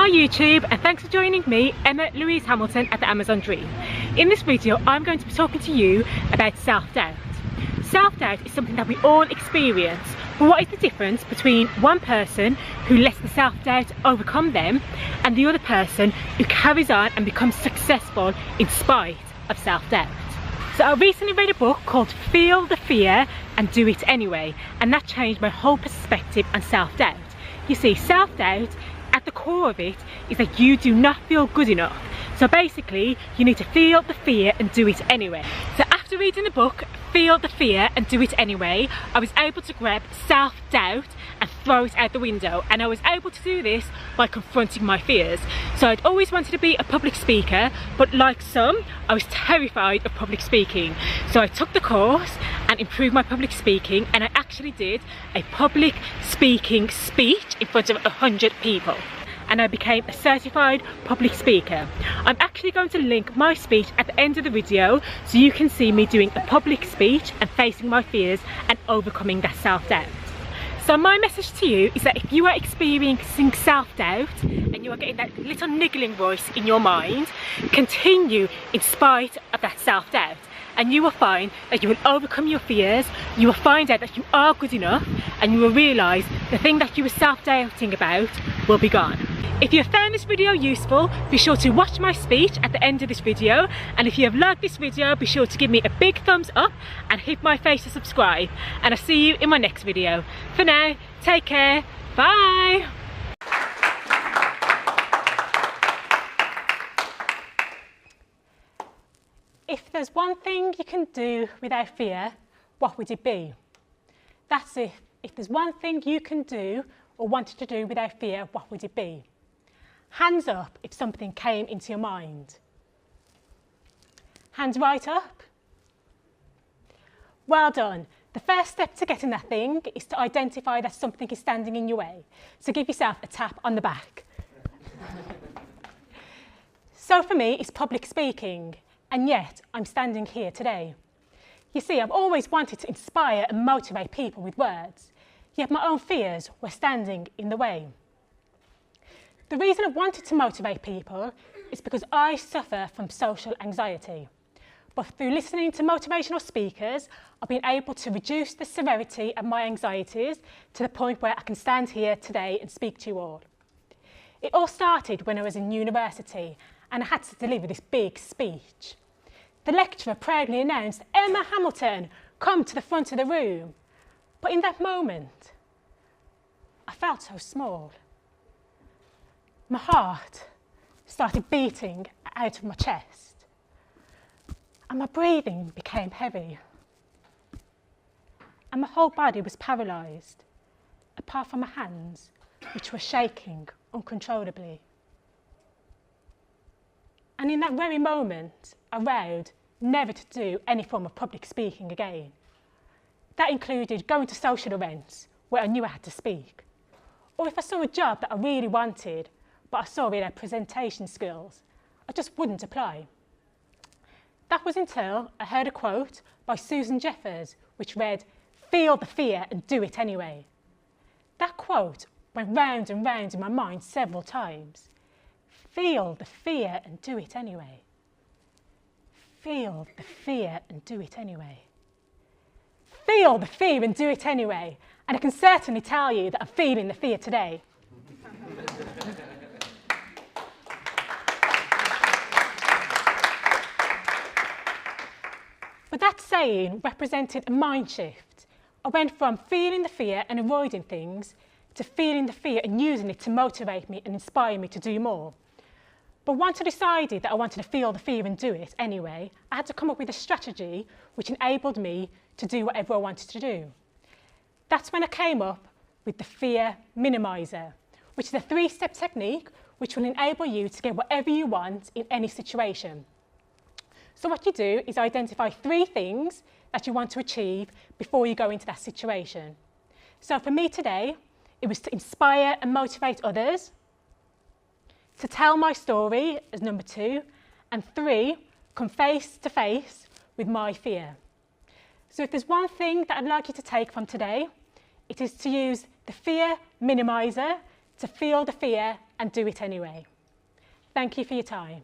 Hi YouTube, and thanks for joining me, Emma Louise Hamilton at the Amazon Dream. In this video I'm going to be talking to you about self-doubt. Self-doubt is something that we all experience, but what is the difference between one person who lets the self-doubt overcome them and the other person who carries on and becomes successful in spite of self-doubt? So I recently read a book called Feel the Fear and Do It Anyway, and that changed my whole perspective on self-doubt. You see, self-doubt at the core of it is that you do not feel good enough. So basically you need to feel the fear and do it anyway. So after reading the book Feel the Fear and Do It Anyway, I was able to grab self-doubt and throw it out the window, and I was able to do this by confronting my fears. So I'd always wanted to be a public speaker, but like some, I was terrified of public speaking. So I took the course and improved my public speaking, and I actually did a public speaking speech in front of 100 people. And I became a certified public speaker. I'm actually going to link my speech at the end of the video so you can see me doing a public speech and facing my fears and overcoming that self-doubt. So my message to you is that if you are experiencing self-doubt and you are getting that little niggling voice in your mind, continue in spite of that self-doubt, and you will find that you will overcome your fears. You will find out that you are good enough, and you will realise the thing that you were self-doubting about will be gone. If you have found this video useful, be sure to watch my speech at the end of this video, and if you have liked this video, be sure to give me a big thumbs up and hit my face to subscribe, and I'll see you in my next video. For now, take care, bye! If there's one thing you can do without fear, what would it be? That's it. If there's one thing you can do or wanted to do without fear, what would it be? Hands up if something came into your mind. Hands right up. Well done. The first step to getting that thing is to identify that something is standing in your way. So give yourself a tap on the back. So for me, it's public speaking. And yet, I'm standing here today. You see, I've always wanted to inspire and motivate people with words, yet my own fears were standing in the way. The reason I wanted to motivate people is because I suffer from social anxiety. But through listening to motivational speakers, I've been able to reduce the severity of my anxieties to the point where I can stand here today and speak to you all. It all started when I was in university, and I had to deliver this big speech. The lecturer proudly announced, "Emma Hamilton, come to the front of the room." But in that moment, I felt so small. My heart started beating out of my chest, and my breathing became heavy. And my whole body was paralysed, apart from my hands, which were shaking uncontrollably. And in that very moment, I vowed never to do any form of public speaking again. That included going to social events where I knew I had to speak, or if I saw a job that I really wanted, but I saw it had presentation skills, I just wouldn't apply. That was until I heard a quote by Susan Jeffers, which read, "Feel the fear and do it anyway." That quote went round and round in my mind several times. Feel the fear and do it anyway. Feel the fear and do it anyway. Feel the fear and do it anyway. And I can certainly tell you that I'm feeling the fear today. But that saying represented a mind shift. I went from feeling the fear and avoiding things to feeling the fear and using it to motivate me and inspire me to do more. But once I decided that I wanted to feel the fear and do it anyway, I had to come up with a strategy which enabled me to do whatever I wanted to do. That's when I came up with the Fear Minimiser, which is a 3-step technique which will enable you to get whatever you want in any situation. So what you do is identify 3 things that you want to achieve before you go into that situation. So for me today, it was to inspire and motivate others, to tell my story as number 2, and 3, come face to face with my fear. So if there's one thing that I'd like you to take from today, it is to use the Fear Minimiser to feel the fear and do it anyway. Thank you for your time.